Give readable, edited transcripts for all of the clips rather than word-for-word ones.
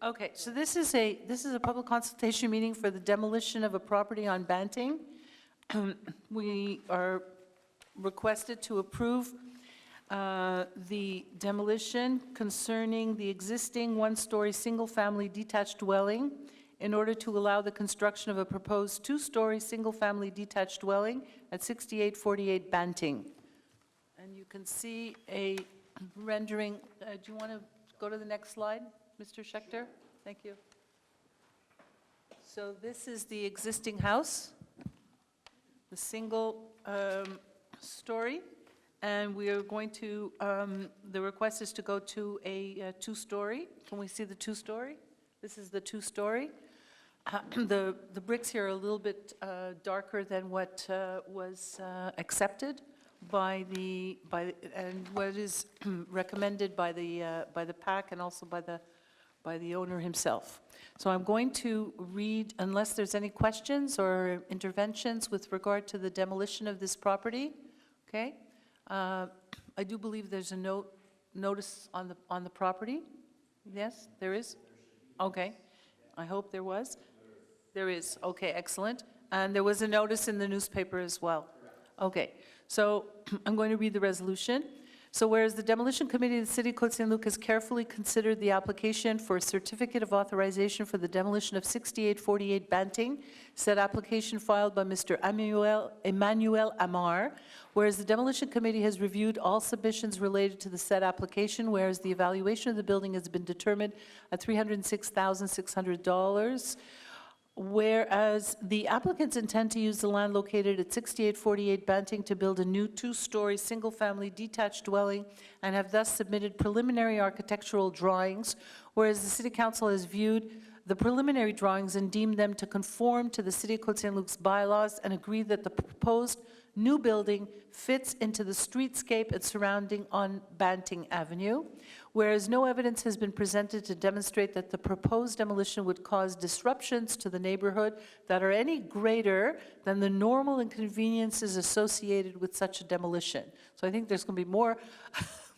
Okay, so this is a public consultation meeting for the demolition of a property on Banting. We are requested to approve the demolition concerning the existing one-story single-family detached dwelling in order to allow the construction of a proposed two-story single-family detached dwelling at 6848 Banting. And you can see a rendering. Do you want to go to the next slide, Mr. Schechter? Thank you. So this is the existing house, the single story, and we are going to, the request is to go to a two-story. Can we see the two-story? This is the two-story. The bricks here are a little bit darker than what was accepted by and what is recommended by the PAC and also by the owner himself. So I'm going to read, unless there's any questions or interventions with regard to the demolition of this property. Okay, I do believe there's a notice on the property. Yes, there is. Okay, I hope there was. There is. Okay, excellent. And there was a notice in the newspaper as well. Okay, so I'm going to read the resolution. So whereas the Demolition Committee of the City of Côte Saint-Luc has carefully considered the application for a certificate of authorization for the demolition of 6848 Banting, said application filed by Mr. Emmanuel Amar, whereas the Demolition Committee has reviewed all submissions related to the said application, whereas the evaluation of the building has been determined at $306,600, whereas the applicants intend to use the land located at 6848 Banting to build a new two-story single-family detached dwelling and have thus submitted preliminary architectural drawings, whereas the City Council has viewed the preliminary drawings and deemed them to conform to the City of Côte Saint-Luc's bylaws and agree that the proposed new building fits into the streetscape and surrounding on Banting Avenue, whereas no evidence has been presented to demonstrate that the proposed demolition would cause disruptions to the neighborhood that are any greater than the normal inconveniences associated with such a demolition. So I think there's going to be more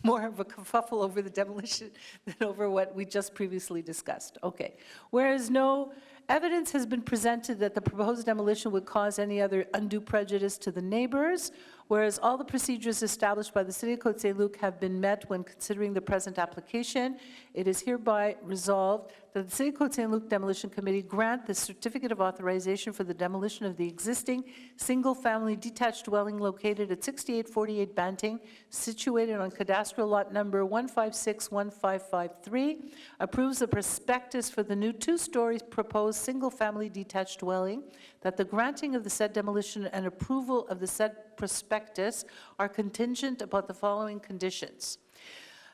of a kerfuffle over the demolition than over what we just previously discussed. Okay. Whereas no evidence has been presented that the proposed demolition would cause any other undue prejudice to the neighbors, whereas all the procedures established by the City of Côte Saint-Luc have been met when considering the present application, it is hereby resolved that the City of Côte Saint-Luc Demolition Committee grant the certificate of authorization for the demolition of the existing single-family detached dwelling located at 6848 Banting, situated on cadastral lot number 1561553, approves the prospectus for the new two-story proposed single-family detached dwelling, that the granting of the said demolition and approval of the said prospectus are contingent upon the following conditions: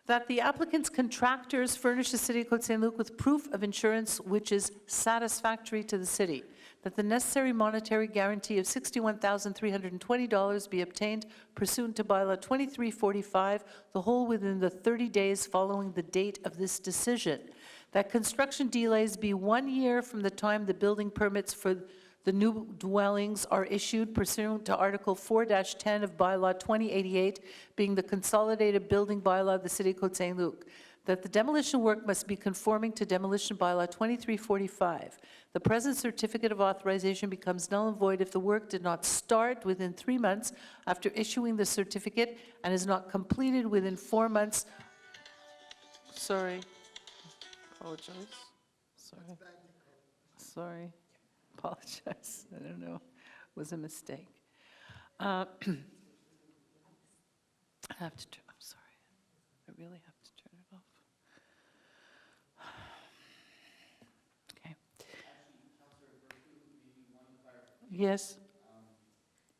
that the applicant's contractors furnish the City of Côte Saint-Luc with proof of insurance which is satisfactory to the city, that the necessary monetary guarantee of $61,320 be obtained pursuant to bylaw 2345, the whole within the 30 days following the date of this decision, that construction delays be 1 year from the time the building permits for the new dwellings are issued pursuant to Article 4-10 of Bylaw 2088, being the consolidated building bylaw of the City of Côte Saint-Luc, that the demolition work must be conforming to Demolition Bylaw 2345. The present certificate of authorization becomes null and void if the work did not start within 3 months after issuing the certificate and is not completed within 4 months. Sorry. Apologize. Sorry. Sorry. Apologize. I don't know. It was a mistake. I have to turn, I'm sorry. I really have to turn it off. Okay. Yes.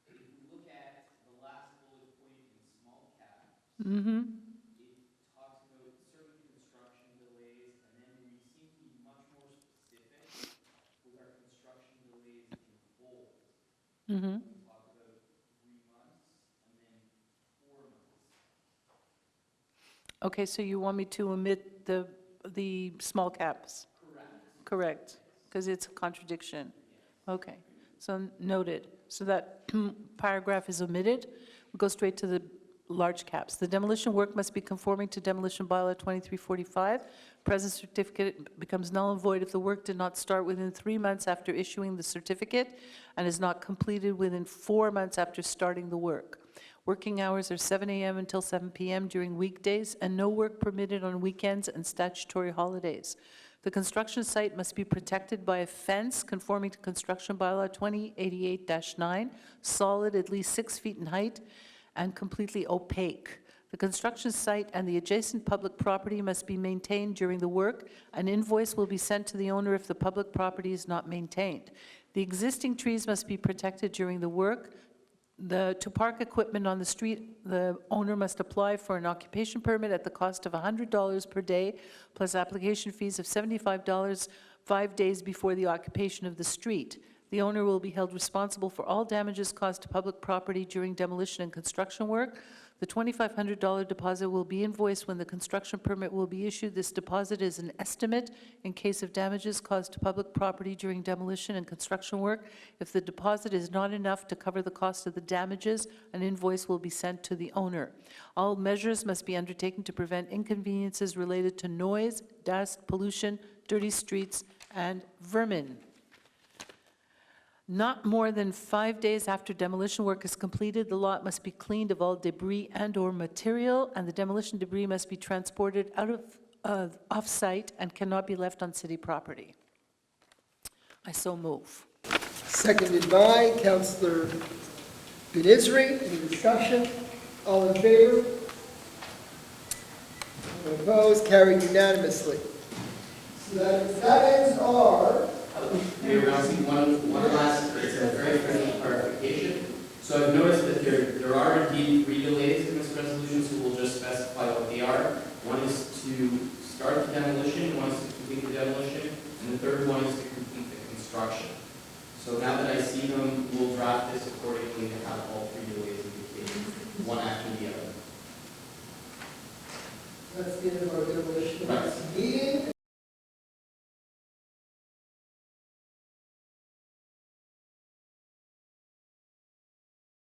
If we look at the last bullet point in small cap, Mm-hmm. it talks about certain construction delays, and then we seem to be much more specific with our construction delays in bold. Mm-hmm. We talk about 3 months and then 4 months. Okay, so you want me to omit the small caps? Correct. Correct, because it's a contradiction. Okay, so noted. So that paragraph is omitted. We'll go straight to the large caps. The demolition work must be conforming to demolition bylaw 2345. Present certificate becomes null and void if the work did not start within 3 months after issuing the certificate and is not completed within 4 months after starting the work. Working hours are 7 a.m. until 7 p.m. during weekdays, and no work permitted on weekends and statutory holidays. The construction site must be protected by a fence conforming to construction bylaw 2088-9, solid at least 6 feet in height and completely opaque. The construction site and the adjacent public property must be maintained during the work. An invoice will be sent to the owner if the public property is not maintained. The existing trees must be protected during the work. To park equipment on the street, the owner must apply for an occupation permit at the cost of $100 per day, plus application fees of $75 5 days before the occupation of the street. The owner will be held responsible for all damages caused to public property during demolition and construction work. The $2,500 deposit will be invoiced when the construction permit will be issued. This deposit is an estimate in case of damages caused to public property during demolition and construction work. If the deposit is not enough to cover the cost of the damages, an invoice will be sent to the owner. All measures must be undertaken to prevent inconveniences related to noise, dust, pollution, dirty streets, and vermin. Not more than 5 days after demolition work is completed, the lot must be cleaned of all debris and/or material, and the demolition debris must be transported out of off-site and cannot be left on city property. I so move. Seconded by Councillor Blvd. Any discussion? All in favor? Anyone opposed? Carried unanimously. So that ends our... Mayor Rossi, one last, it's a very friendly clarification. So I've noticed that there are indeed 3 delays in this resolution, so we'll just specify what they are. One is to start the demolition, one is to complete the demolition, and the third one is to complete the construction. So now that I see them, we'll draft this accordingly to have all 3 delays indicated, one after the other. That's the end of our demolition meeting.